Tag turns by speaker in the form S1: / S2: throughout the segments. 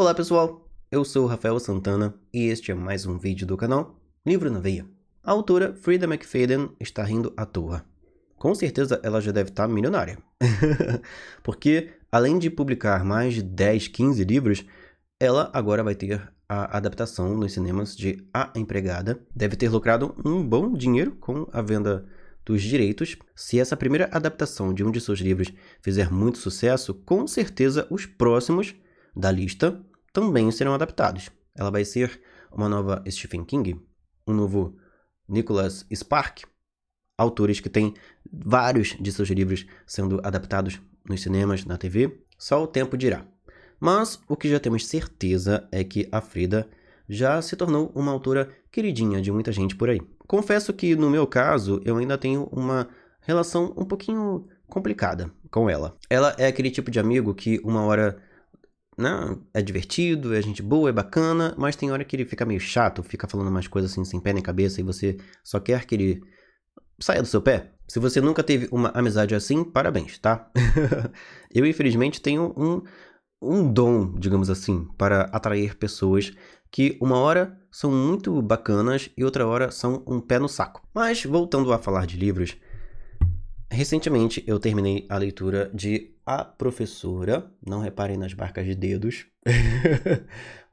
S1: Olá pessoal, eu sou o Rafael Santana e este é mais um vídeo do canal Livro na Veia. A autora Freida McFadden está rindo à toa. Com certeza ela já deve estar milionária. Porque além de publicar mais de 10, 15 livros, ela agora vai ter a adaptação nos cinemas de A Empregada. Deve ter lucrado um bom dinheiro com a venda dos direitos. Se essa primeira adaptação de um de seus livros fizer muito sucesso, com certeza os próximos da lista também serão adaptados. Ela vai ser uma nova Stephen King, um novo Nicholas Spark, autores que têm vários de seus livros sendo adaptados nos cinemas, na TV, só o tempo dirá. Mas o que já temos certeza é que a Freida já se tornou uma autora queridinha de muita gente por aí. Confesso que no meu caso eu ainda tenho uma relação um pouquinho complicada com ela. Ela é aquele tipo de amigo que uma hora é divertido, é gente boa, é bacana, mas tem hora que ele fica meio chato, fica falando umas coisas assim sem pé nem cabeça e você só quer que ele saia do seu pé. Se você nunca teve uma amizade assim, parabéns, tá? Eu, infelizmente, tenho um dom, digamos assim, para atrair pessoas que uma hora são muito bacanas e outra hora são um pé no saco. Mas, voltando a falar de livros, recentemente eu terminei a leitura de A Professora. Não reparem nas marcas de dedos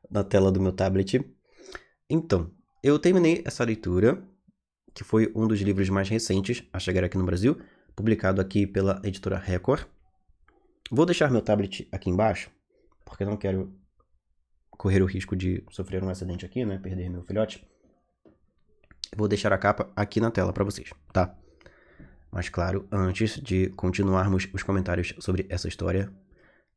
S1: na tela do meu tablet. Então, eu terminei essa leitura, que foi um dos livros mais recentes a chegar aqui no Brasil, publicado aqui pela editora Record. Vou deixar meu tablet aqui embaixo, porque eu não quero correr o risco de sofrer um acidente aqui, né? Perder meu filhote. Vou deixar a capa aqui na tela para vocês, tá? Mas claro, antes de continuarmos os comentários sobre essa história,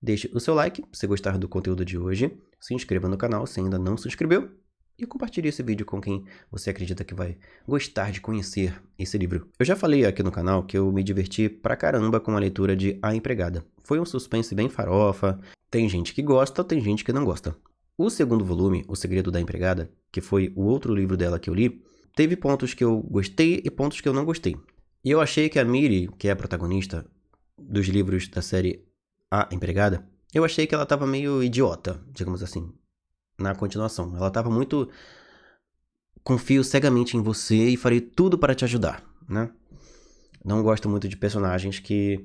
S1: deixe o seu like se gostar do conteúdo de hoje, se inscreva no canal se ainda não se inscreveu e compartilhe esse vídeo com quem você acredita que vai gostar de conhecer esse livro. Eu já falei aqui no canal que eu me diverti pra caramba com a leitura de A Empregada. Foi um suspense bem farofa, tem gente que gosta, tem gente que não gosta. O segundo volume, O Segredo da Empregada, que foi o outro livro dela que eu li, teve pontos que eu gostei e pontos que eu não gostei. E eu achei que a Miri, que é a protagonista dos livros da série A Empregada, eu achei que ela estava meio idiota, digamos assim, na continuação. Ela estava muito... confio cegamente em você e farei tudo para te ajudar, né? Não gosto muito de personagens que,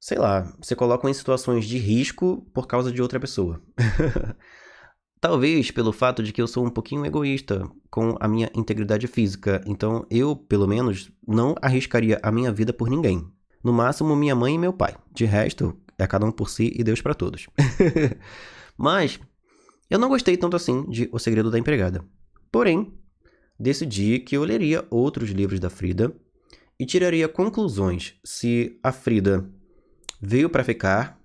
S1: sei lá, se colocam em situações de risco por causa de outra pessoa. Talvez pelo fato de que eu sou um pouquinho egoísta com a minha integridade física, então eu, pelo menos, não arriscaria a minha vida por ninguém. No máximo, minha mãe e meu pai. De resto, é cada um por si e Deus para todos. Mas eu não gostei tanto assim de O Segredo da Empregada. Porém, decidi que eu leria outros livros da Freida e tiraria conclusões se a Freida veio para ficar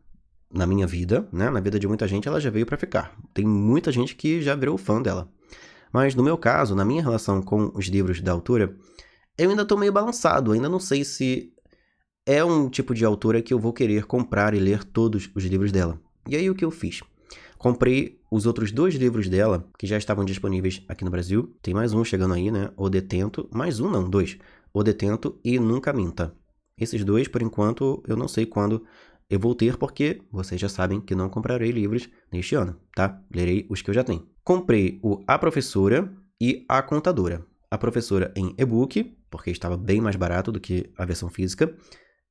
S1: na minha vida, né? Na vida de muita gente ela já veio para ficar. Tem muita gente que já virou fã dela. Mas no meu caso, na minha relação com os livros da autora, eu ainda tô meio balançado, ainda não sei se é um tipo de autora que eu vou querer comprar e ler todos os livros dela. E aí o que eu fiz? Comprei os outros 2 livros dela, que já estavam disponíveis aqui no Brasil. Tem mais um chegando aí, né? O Detento. Mais um não, 2. O Detento e Nunca Minta. Esses 2, por enquanto, eu não sei quando eu vou ter, porque vocês já sabem que não comprarei livros neste ano, tá? Lerei os que eu já tenho. Comprei o A Professora e A Contadora. A Professora em e-book, porque estava bem mais barato do que a versão física,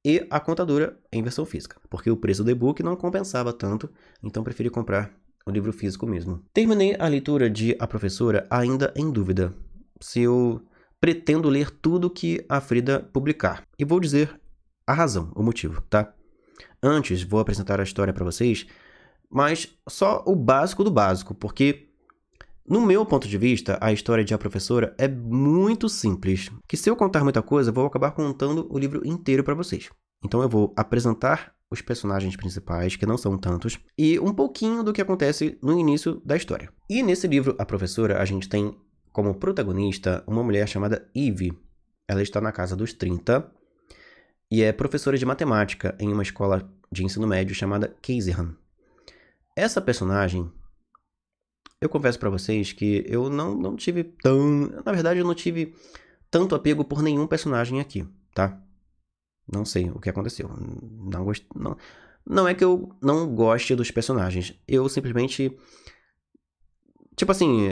S1: e A Contadora em versão física, porque o preço do e-book não compensava tanto, então preferi comprar o livro físico mesmo. Terminei a leitura de A Professora ainda em dúvida se eu pretendo ler tudo que a Freida publicar. E vou dizer a razão, o motivo, tá? Antes, vou apresentar a história para vocês, mas só o básico do básico, porque, no meu ponto de vista, a história de A Professora é muito simples, que se eu contar muita coisa, vou acabar contando o livro inteiro para vocês. Então eu vou apresentar os personagens principais, que não são tantos, e um pouquinho do que acontece no início da história. E nesse livro, A Professora, a gente tem como protagonista uma mulher chamada Eve. Ela está na casa dos 30 e é professora de matemática em uma escola de ensino médio chamada Caseyham. Essa personagem, eu confesso pra vocês que eu não tive tão... Na verdade, eu não tive tanto apego por nenhum personagem aqui, tá? Não sei o que aconteceu. Não gostei... Não. Não é que eu não goste dos personagens. Eu simplesmente... Tipo assim,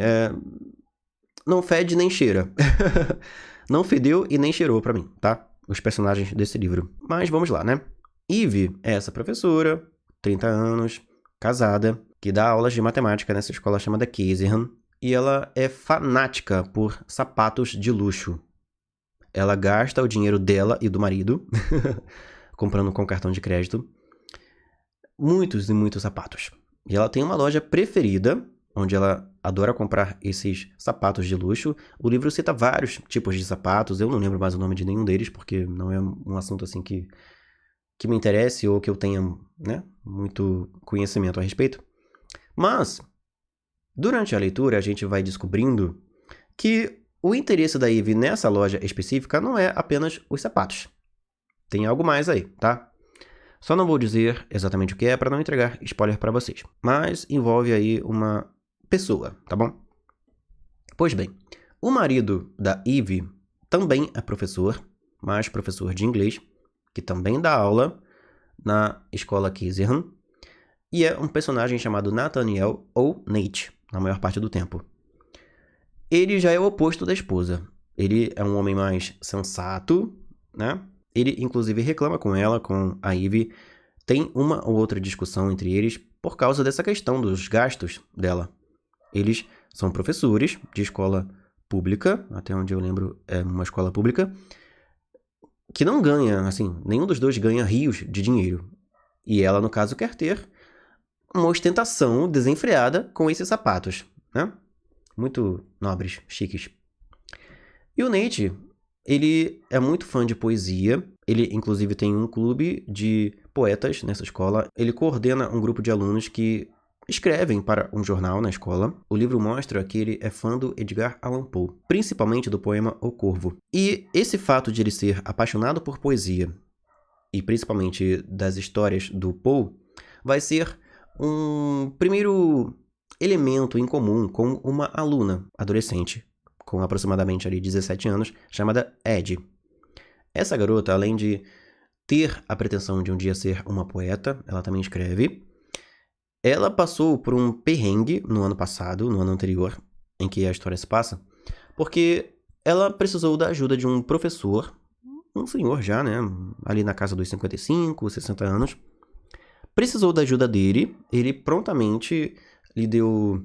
S1: não fede nem cheira. Não fedeu e nem cheirou pra mim, tá? Os personagens desse livro. Mas vamos lá, né? Eve é essa professora, 30 anos, casada, que dá aulas de matemática nessa escola chamada Caserham. E ela é fanática por sapatos de luxo. Ela gasta o dinheiro dela e do marido, comprando com cartão de crédito, muitos e muitos sapatos. E ela tem uma loja preferida, onde ela adora comprar esses sapatos de luxo. O livro cita vários tipos de sapatos, eu não lembro mais o nome de nenhum deles, porque não é um assunto assim que me interesse ou que eu tenha, né, muito conhecimento a respeito. Mas, durante a leitura, a gente vai descobrindo que o interesse da Eve nessa loja específica não é apenas os sapatos. Tem algo mais aí, tá? Só não vou dizer exatamente o que é para não entregar spoiler para vocês. Mas envolve aí uma pessoa, tá bom? Pois bem, o marido da Eve também é professor, mas professor de inglês, que também dá aula na escola Caserham, e é um personagem chamado Nathaniel ou Nate, na maior parte do tempo. Ele já é o oposto da esposa. Ele é um homem mais sensato, né? Ele, inclusive, reclama com ela, com a Eve. Tem uma ou outra discussão entre eles por causa dessa questão dos gastos dela. Eles são professores de escola pública, até onde eu lembro é uma escola pública, que não ganha, assim, nenhum dos dois ganha rios de dinheiro. E ela, no caso, quer ter uma ostentação desenfreada com esses sapatos, né? Muito nobres, chiques. E o Nate, ele é muito fã de poesia. Ele, inclusive, tem um clube de poetas nessa escola. Ele coordena um grupo de alunos que escrevem para um jornal na escola. O livro mostra que ele é fã do Edgar Allan Poe, principalmente do poema O Corvo. E esse fato de ele ser apaixonado por poesia, e principalmente das histórias do Poe, vai ser um primeiro elemento em comum com uma aluna adolescente, com aproximadamente ali 17 anos, chamada Ed. Essa garota, além de ter a pretensão de um dia ser uma poeta, ela também escreve. Ela passou por um perrengue no ano passado, no ano anterior, em que a história se passa, porque ela precisou da ajuda de um professor, um senhor já, né, ali na casa dos 55, 60 anos. Precisou da ajuda dele, ele prontamente lhe deu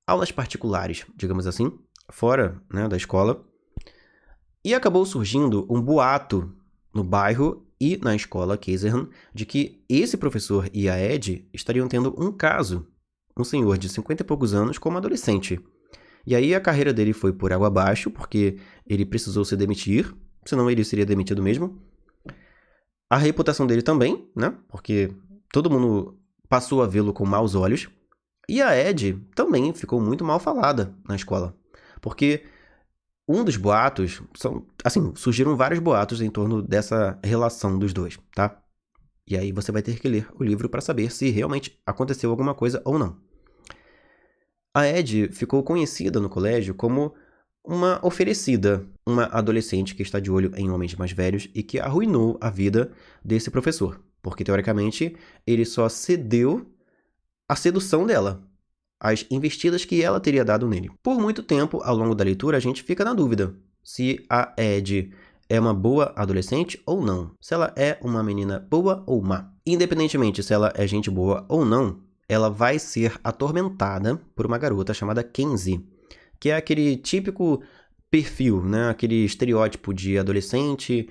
S1: aulas particulares, digamos assim, fora, né, da escola. E acabou surgindo um boato no bairro e na escola Caserham de que esse professor e a Ed estariam tendo um caso, um senhor de 50 e poucos anos com uma adolescente. E aí a carreira dele foi por água abaixo, porque ele precisou se demitir, senão ele seria demitido mesmo. A reputação dele também, né, porque todo mundo passou a vê-lo com maus olhos. E a Ed também ficou muito mal falada na escola, porque um dos boatos, surgiram vários boatos em torno dessa relação dos dois, tá? E aí você vai ter que ler o livro para saber se realmente aconteceu alguma coisa ou não. A Ed ficou conhecida no colégio como uma oferecida, uma adolescente que está de olho em homens mais velhos e que arruinou a vida desse professor, porque teoricamente ele só cedeu à sedução dela, as investidas que ela teria dado nele. Por muito tempo, ao longo da leitura, a gente fica na dúvida se a Ed é uma boa adolescente ou não. Se ela é uma menina boa ou má. Independentemente se ela é gente boa ou não, ela vai ser atormentada por uma garota chamada Kenzie, que é aquele típico perfil, né? Aquele estereótipo de adolescente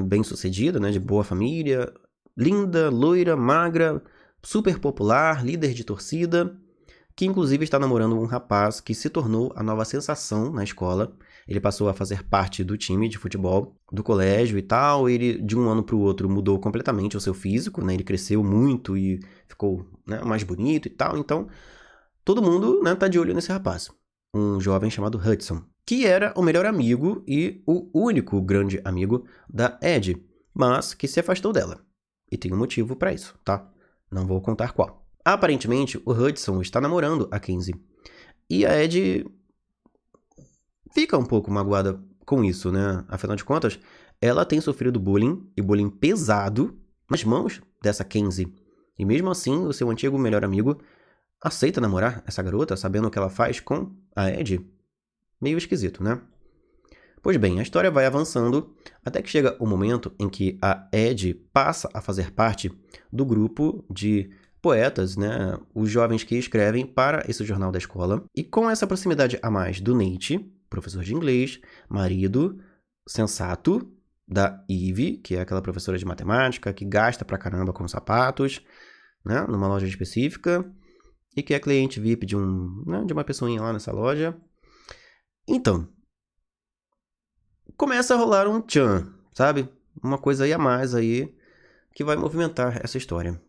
S1: bem-sucedida, né? De boa família, linda, loira, magra, super popular, líder de torcida, que inclusive está namorando um rapaz que se tornou a nova sensação na escola. Ele passou a fazer parte do time de futebol do colégio e tal. Ele, de um ano para o outro, mudou completamente o seu físico, né? Ele cresceu muito e ficou, né, mais bonito e tal. Então, todo mundo, né, tá de olho nesse rapaz. Um jovem chamado Hudson, que era o melhor amigo e o único grande amigo da Ed, mas que se afastou dela. E tem um motivo para isso, tá? Não vou contar qual. Aparentemente, o Hudson está namorando a Kenzie. E a Ed fica um pouco magoada com isso, né? Afinal de contas, ela tem sofrido bullying, e bullying pesado, nas mãos dessa Kenzie. E mesmo assim, o seu antigo melhor amigo aceita namorar essa garota, sabendo o que ela faz com a Ed. Meio esquisito, né? Pois bem, a história vai avançando até que chega o momento em que a Ed passa a fazer parte do grupo de poetas, né? Os jovens que escrevem para esse jornal da escola. E com essa proximidade a mais do Nate, professor de inglês, marido sensato da Eve, que é aquela professora de matemática que gasta pra caramba com sapatos, né? Numa loja específica, e que é cliente VIP de uma pessoinha lá nessa loja. Então, começa a rolar um tchan, sabe? Uma coisa aí a mais aí que vai movimentar essa história,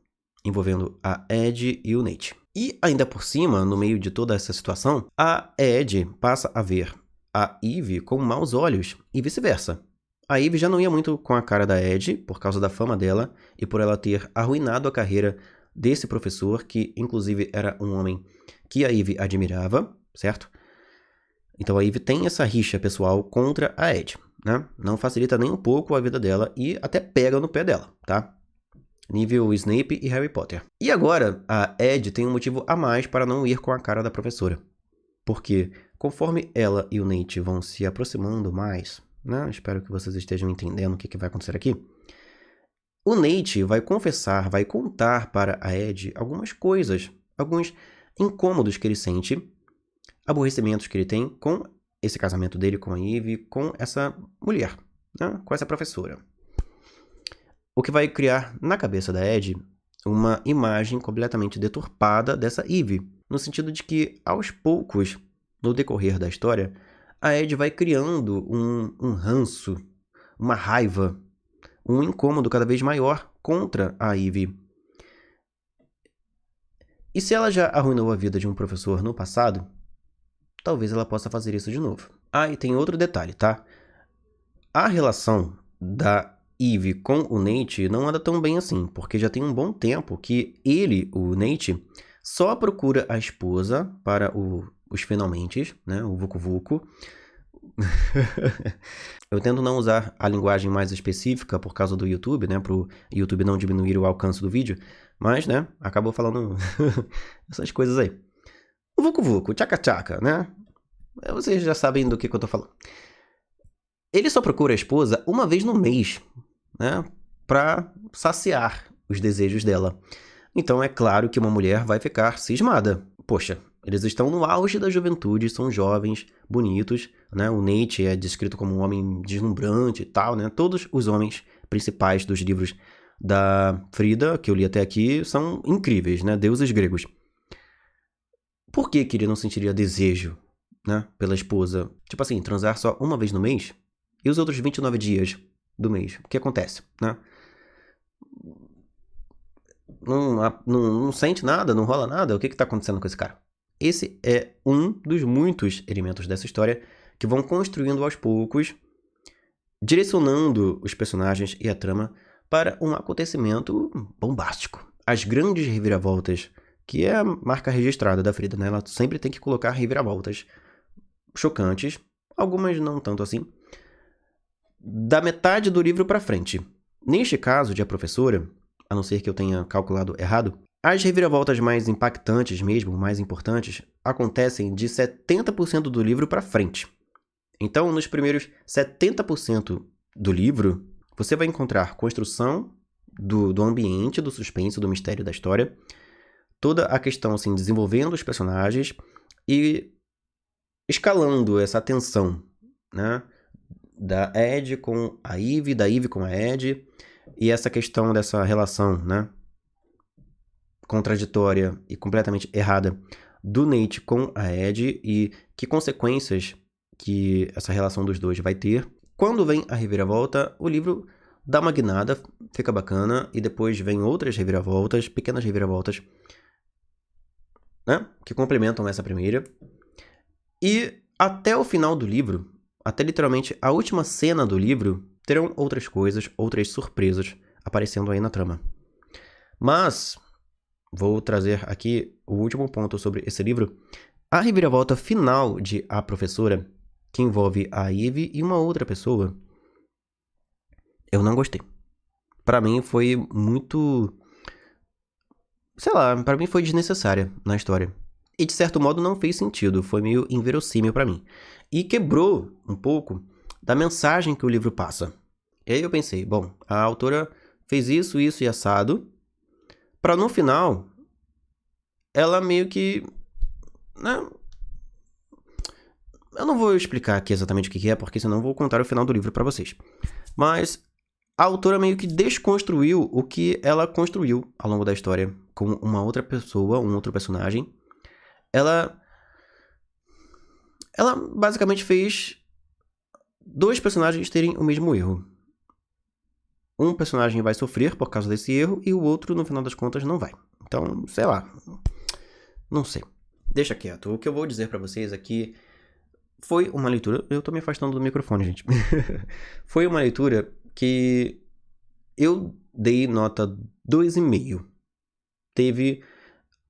S1: envolvendo a Ed e o Nate. E ainda por cima, no meio de toda essa situação, a Ed passa a ver a Eve com maus olhos e vice-versa. A Eve já não ia muito com a cara da Ed por causa da fama dela e por ela ter arruinado a carreira desse professor, que inclusive era um homem que a Eve admirava, certo? Então a Eve tem essa rixa pessoal contra a Ed, né? Não facilita nem um pouco a vida dela e até pega no pé dela, tá? Nível Snape e Harry Potter. E agora, a Ed tem um motivo a mais para não ir com a cara da professora. Porque, conforme ela e o Nate vão se aproximando mais, né? Espero que vocês estejam entendendo o que vai acontecer aqui. O Nate vai confessar, vai contar para a Ed algumas coisas, alguns incômodos que ele sente, aborrecimentos que ele tem com esse casamento dele com a Eve, com essa mulher, né? Com essa professora. O que vai criar na cabeça da Ed uma imagem completamente deturpada dessa Eve, no sentido de que, aos poucos, no decorrer da história, a Ed vai criando um ranço, uma raiva, um incômodo cada vez maior contra a Eve. E se ela já arruinou a vida de um professor no passado, talvez ela possa fazer isso de novo. Ah, e tem outro detalhe, tá? A relação da Eve com o Nate não anda tão bem assim, porque já tem um bom tempo que ele, o Nate, só procura a esposa para os finalmente, né? O Vucu Vucu. Eu tento não usar a linguagem mais específica por causa do YouTube, né? Pro YouTube não diminuir o alcance do vídeo. Mas, né? Acabou falando essas coisas aí. O Vucu Vucu, tchaca tchaca, né? Vocês já sabem do que eu tô falando. Ele só procura a esposa uma vez no mês, né? Pra saciar os desejos dela. Então é claro que uma mulher vai ficar cismada. Poxa, eles estão no auge da juventude, são jovens, bonitos, né? O Nate é descrito como um homem deslumbrante e tal, né? Todos os homens principais dos livros da Frida, que eu li até aqui, são incríveis, né? Deuses gregos. Por que ele não sentiria desejo, né? Pela esposa? Tipo assim, transar só uma vez no mês? E os outros 29 dias do mês? O que acontece, né? Não sente nada, não rola nada? O que está acontecendo com esse cara? Esse é um dos muitos elementos dessa história que vão construindo aos poucos, direcionando os personagens e a trama para um acontecimento bombástico. As grandes reviravoltas, que é a marca registrada da Frida, né? Ela sempre tem que colocar reviravoltas chocantes, algumas não tanto assim, da metade do livro para frente. Neste caso de A Professora, a não ser que eu tenha calculado errado, as reviravoltas mais impactantes mesmo, mais importantes, acontecem de 70% do livro para frente. Então, nos primeiros 70% do livro, você vai encontrar construção do ambiente, do suspense, do mistério da história, toda a questão, assim, desenvolvendo os personagens e escalando essa tensão, né? Da Ed com a Eve, da Eve com a Ed, e essa questão dessa relação, né, contraditória e completamente errada do Nate com a Ed e que consequências que essa relação dos dois vai ter. Quando vem a reviravolta, o livro dá uma guinada, fica bacana, e depois vem outras reviravoltas, pequenas reviravoltas, né, que complementam essa primeira. E até o final do livro, até literalmente a última cena do livro, terão outras coisas, outras surpresas aparecendo aí na trama. Mas vou trazer aqui o último ponto sobre esse livro. A reviravolta final de A Professora, que envolve a Eve e uma outra pessoa, eu não gostei. Pra mim foi muito sei lá, pra mim foi desnecessária na história. E de certo modo não fez sentido, foi meio inverossímil pra mim. E quebrou um pouco da mensagem que o livro passa. E aí eu pensei, bom, a autora fez isso, isso e assado, pra no final ela meio que, né, eu não vou explicar aqui exatamente o que é, porque senão eu vou contar o final do livro pra vocês. Mas a autora meio que desconstruiu o que ela construiu ao longo da história com uma outra pessoa, um outro personagem. Ela basicamente fez dois personagens terem o mesmo erro. Um personagem vai sofrer por causa desse erro e o outro, no final das contas, não vai. Então, sei lá. Não sei. Deixa quieto. O que eu vou dizer pra vocês aqui foi uma leitura... Eu tô me afastando do microfone, gente. Foi uma leitura que eu dei nota 2,5. Teve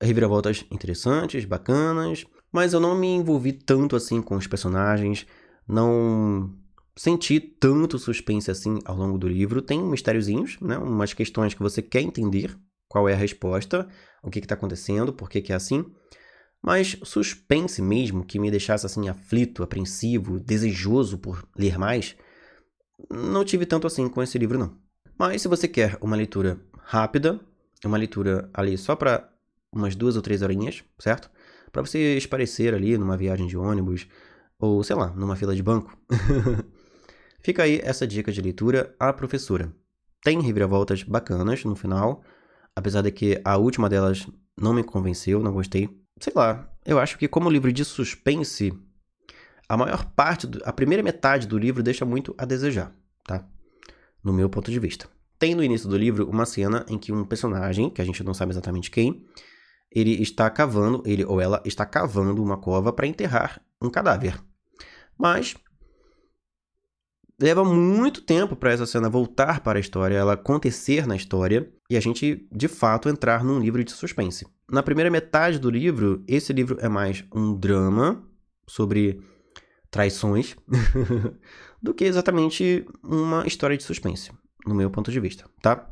S1: reviravoltas interessantes, bacanas, mas eu não me envolvi tanto assim com os personagens, não senti tanto suspense assim ao longo do livro. Tem mistériozinhos, né? Umas questões que você quer entender qual é a resposta, o que está acontecendo, por que é assim. Mas suspense mesmo, que me deixasse assim aflito, apreensivo, desejoso por ler mais, não tive tanto assim com esse livro não. Mas se você quer uma leitura rápida, uma leitura ali só para umas 2 ou 3 horinhas, certo? Para você esparecer ali numa viagem de ônibus ou, sei lá, numa fila de banco. Fica aí essa dica de leitura, A Professora. Tem reviravoltas bacanas no final, apesar de que a última delas não me convenceu, não gostei. Sei lá, eu acho que como livro de suspense, a maior parte, a primeira metade do livro deixa muito a desejar, tá? No meu ponto de vista. Tem no início do livro uma cena em que um personagem, que a gente não sabe exatamente quem, ele está cavando, ele ou ela está cavando uma cova para enterrar um cadáver. Mas leva muito tempo para essa cena voltar para a história, ela acontecer na história e a gente, de fato, entrar num livro de suspense. Na primeira metade do livro, esse livro é mais um drama sobre traições do que exatamente uma história de suspense, no meu ponto de vista, tá?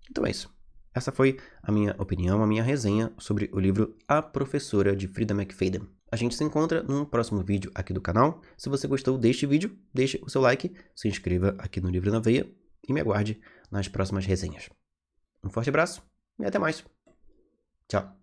S1: Então é isso. Essa foi a minha opinião, a minha resenha sobre o livro A Professora, de Frida McFadden. A gente se encontra num próximo vídeo aqui do canal. Se você gostou deste vídeo, deixe o seu like, se inscreva aqui no Livro na Veia e me aguarde nas próximas resenhas. Um forte abraço e até mais. Tchau.